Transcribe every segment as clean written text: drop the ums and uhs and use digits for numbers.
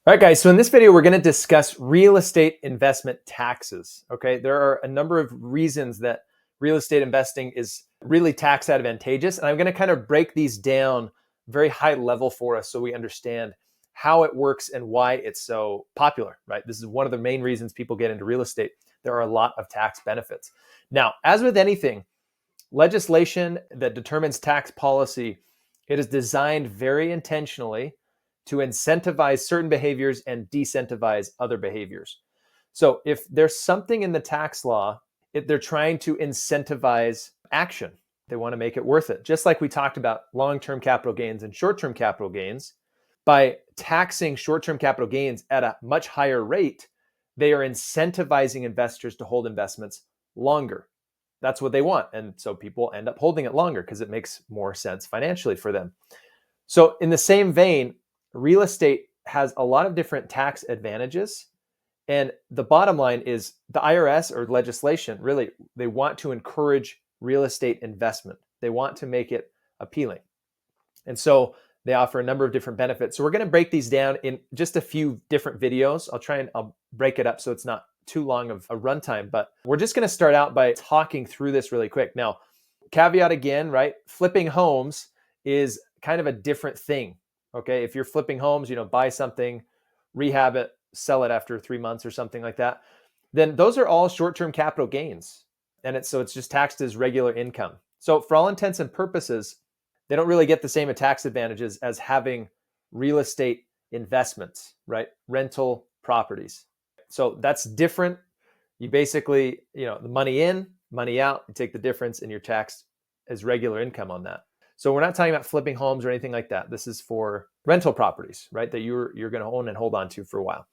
All right, guys, so in this video, we're going to discuss real estate investment taxes. Okay, there are a number of reasons that real estate investing is really tax advantageous. And I'm going to kind of break these down very high level for us so we understand how it works and why it's so popular, right? This is one of the main reasons people get into real estate. There are a lot of tax benefits. Now, as with anything, legislation that determines tax policy, it is designed very intentionally to incentivize certain behaviors and disincentivize other behaviors. So if there's something in the tax law, they're trying to incentivize action. They want to make it worth it. Just like we talked about long-term capital gains and short-term capital gains, by taxing short-term capital gains at a much higher rate, they are incentivizing investors to hold investments longer. That's what they want. And so people end up holding it longer because it makes more sense financially for them. So in the same vein, real estate has a lot of different tax advantages. And the bottom line is the IRS or legislation, really, they want to encourage real estate investment. They want to make it appealing. And so they offer a number of different benefits. So we're going to break these down in just a few different videos. I'll break it up so it's not too long of a runtime, but we're just going to start out by talking through this really quick. Now, caveat again, right? Flipping homes is kind of a different thing. Okay, if you're flipping homes, buy something, rehab it, sell it after 3 months or something like that, then those are all short-term capital gains. And it's just taxed as regular income. So for all intents and purposes, they don't really get the same tax advantages as having real estate investments, right? Rental properties. So that's different. You basically, the money in, money out, you take the difference and you're taxed as regular income on that. So we're not talking about flipping homes or anything like that. This is for rental properties, right? That you're going to own and hold on to for a while.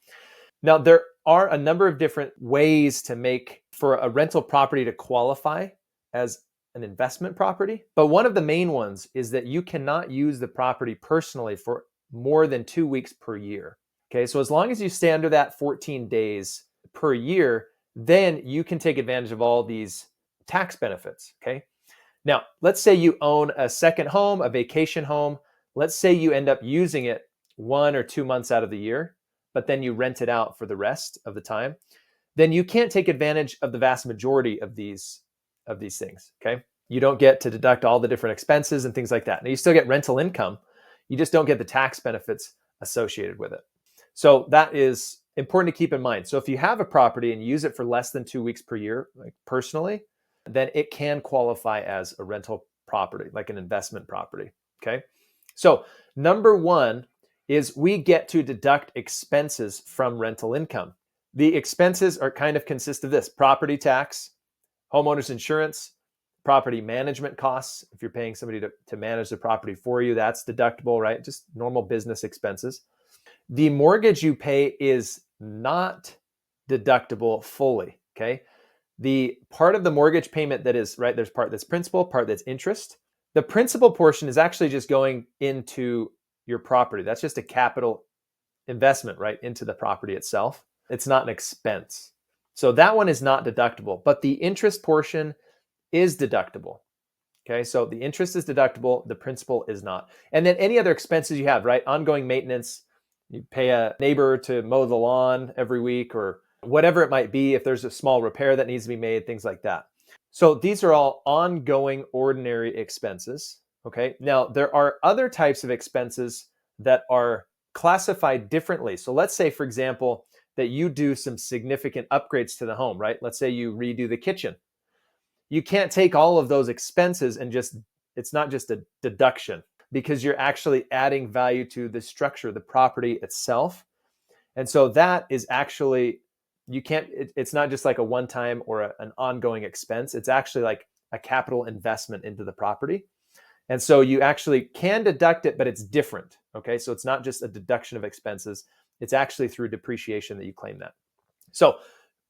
Now, there are a number of different ways to make for a rental property to qualify as an investment property. But one of the main ones is that you cannot use the property personally for more than 2 weeks per year. Okay, so as long as you stay under that 14 days per year, then you can take advantage of all these tax benefits, okay? Now, let's say you own a second home, a vacation home. Let's say you end up using it 1 or 2 months out of the year, but then you rent it out for the rest of the time. Then you can't take advantage of the vast majority of these things, okay? You don't get to deduct all the different expenses and things like that. Now, you still get rental income. You just don't get the tax benefits associated with it. So that is important to keep in mind. So if you have a property and you use it for less than 2 weeks per year, like personally, then it can qualify as a rental property, like an investment property, okay? So number one is we get to deduct expenses from rental income. The expenses are kind of consist of this: property tax, homeowner's insurance, property management costs. If you're paying somebody to manage the property for you, that's deductible, right? Just normal business expenses. The mortgage you pay is not deductible fully, okay? The part of the mortgage payment that is, right, there's part that's principal, part that's interest. The principal portion is actually just going into your property. That's just a capital investment, right, into the property itself. It's not an expense. So that one is not deductible, but the interest portion is deductible. Okay, so the interest is deductible, the principal is not. And then any other expenses you have, right, ongoing maintenance, you pay a neighbor to mow the lawn every week or whatever it might be, if there's a small repair that needs to be made, things like that. So these are all ongoing ordinary expenses, okay? Now, there are other types of expenses that are classified differently. So let's say, for example, that you do some significant upgrades to the home, right? Let's say you redo the kitchen. You can't take all of those expenses and it's not just a deduction, because you're actually adding value to the structure, the property itself. And so that is actually, it's not just like a one-time or an ongoing expense. It's actually like a capital investment into the property. And so you actually can deduct it, but it's different. Okay, so it's not just a deduction of expenses. It's actually through depreciation that you claim that. So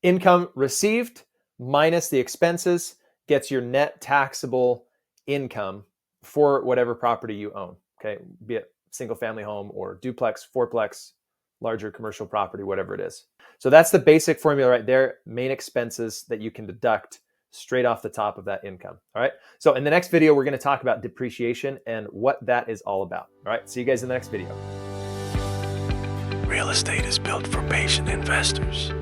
income received minus the expenses gets your net taxable income for whatever property you own. Okay, be it single family home or duplex, fourplex, larger commercial property, whatever it is. So that's the basic formula right there, main expenses that you can deduct straight off the top of that income. All right. So in the next video, we're going to talk about depreciation and what that is all about. All right. See you guys in the next video. Real estate is built for patient investors.